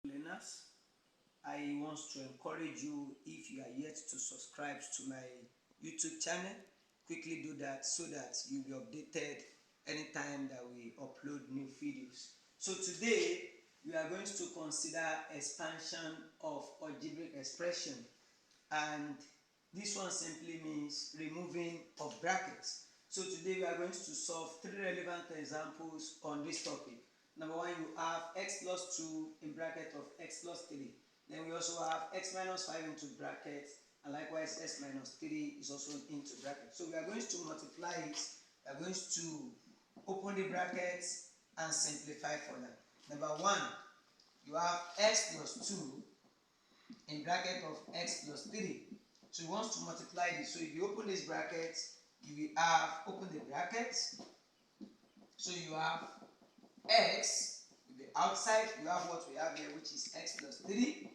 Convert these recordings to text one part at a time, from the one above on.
learners. I want to encourage you, if you are yet to subscribe to my YouTube channel, quickly do that so that you'll be updated anytime that we upload new videos. So today we are going to consider expansion of algebraic expression, and this one simply means removing of brackets. So today we are going to solve three relevant examples on this topic. Number one, you have x plus 2 in bracket of x plus 3. Then we also have x minus 5 into bracket, and likewise x minus 3 is also into bracket. So we are going to multiply it. We are going to open the brackets and simplify for them. Number one, you have x plus 2 in bracket of x plus 3. So you want to multiply this. So if you open this bracket, you will have, open the brackets. So you have x with the outside, you have what we have here, which is x plus 3.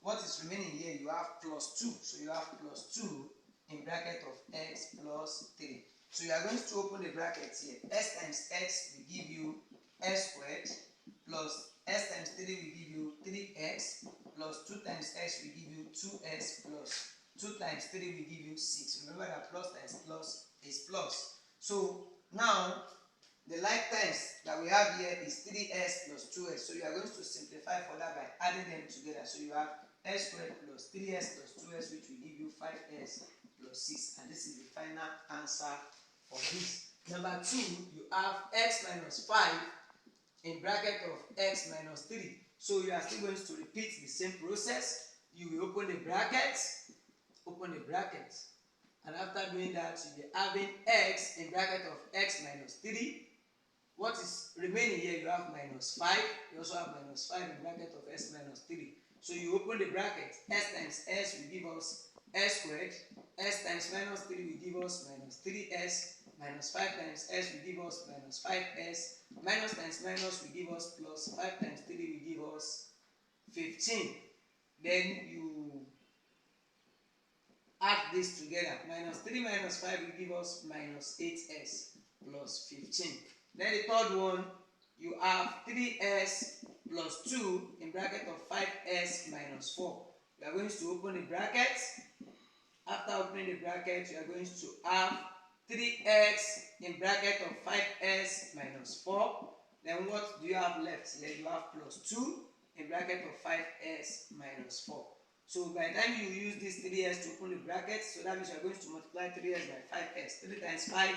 What is remaining here, you have plus 2. So you have plus 2 in bracket of x plus 3. So you are going to open the brackets here. S times x will give you x squared, plus s times 3 will give you 3x, plus 2 times x will give you 2x, plus 2 times 3 will give you 6. Remember that plus times plus is plus. So now the like times that we have here is 3s plus 2s. So you are going to simplify for that by adding them together. So you have s squared plus 3s plus 2s, which will give you 5s plus 6. And this is the final answer for this. Number 2, you have x minus 5 in bracket of x minus 3. So you are still going to repeat the same process. You will open the brackets, and after doing that, you will be having x in bracket of x minus 3. What is remaining here, you have minus 5. You also have minus 5 in bracket of s minus 3. So you open the bracket, s times s will give us s squared, s times minus 3 will give us minus 3s, minus 5 times s will give us minus 5s, minus times minus will give us plus, 5 times 3 will give us 15. Then you add this together. Minus 3 minus 5 will give us minus 8s plus 15. Then the third one, you have 3s plus 2 in bracket of 5s minus 4. We are going to open the bracket. After opening the bracket, you are going to have 3x in bracket of 5s minus 4. Then what do you have left here? You have plus 2 in bracket of 5s minus 4. So by the time you use this 3s to open the bracket, so that means you are going to multiply 3s by 5s. 3 times 5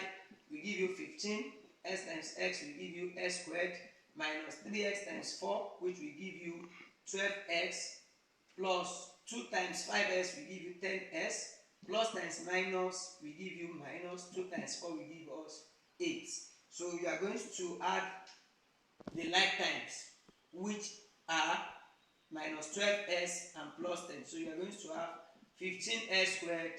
will give you 15. S times x will give you s squared, minus 3x times 4, which will give you 12x, plus 2 times 5s will give you 10s, plus times minus will give you minus, 2 times 4 will give us 8. So you are going to add the like times, which are minus 12s and plus 10. So you are going to have 15s squared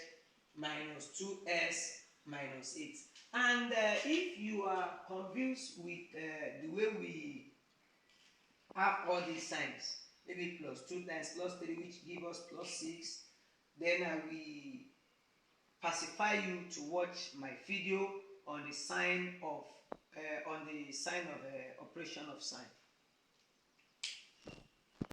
minus 2s minus 8. And if you are confused with the way we have all these signs, maybe plus 2 times plus 3, which give us plus 6, then I will pacify you to watch my video on the sign of operation of sign.